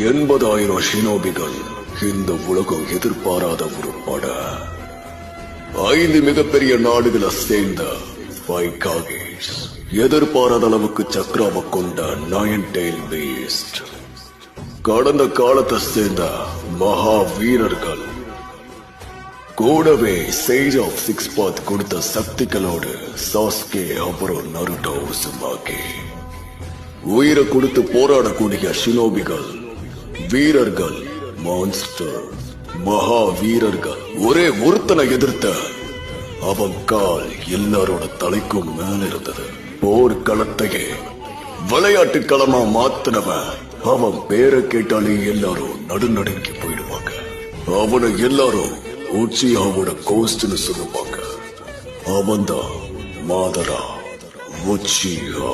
80,000 ஷினோபிகள். இந்த உலகம் எதிர்பாராத ஒரு பட. 5 மிகப்பெரிய நாடுகளை சேர்ந்த வைகாகேஸ். எதிர்பாராத அளவுக்கு சக்கராவை கொண்ட நயன் டெயில் பீஸ்ட். கடந்த காலத்தை சேர்ந்த மகா வீரர்கள். கூடவே சேஜ் ஆஃப் 6 பாத் கொடுத்த சக்திகளோடு சாஸ்கே அப்புறம் நருட்டோ உசுமாகி. உயிரை கொடுத்து போராடக்கூடிய ஷினோபிகள், வீரர்கள், மான்ஸ்டர், மகா வீரர்கள். ஒரே ஒருத்தனை எதிர்த்த அவன் கால் எல்லாரோட தலைக்கும் மேல இருந்தது. போர்க்களத்தையே விளையாட்டு களமா மாத்தினவன். அவன் பேரை கேட்டாலே எல்லாரும் நடுநடுங்கி போயிடுவாங்க. அவனை எல்லாரும் உச்சியாவோட கோஸ்ட்னு சொல்லுவாங்க. அவன்தான் மாதரா உச்சியா.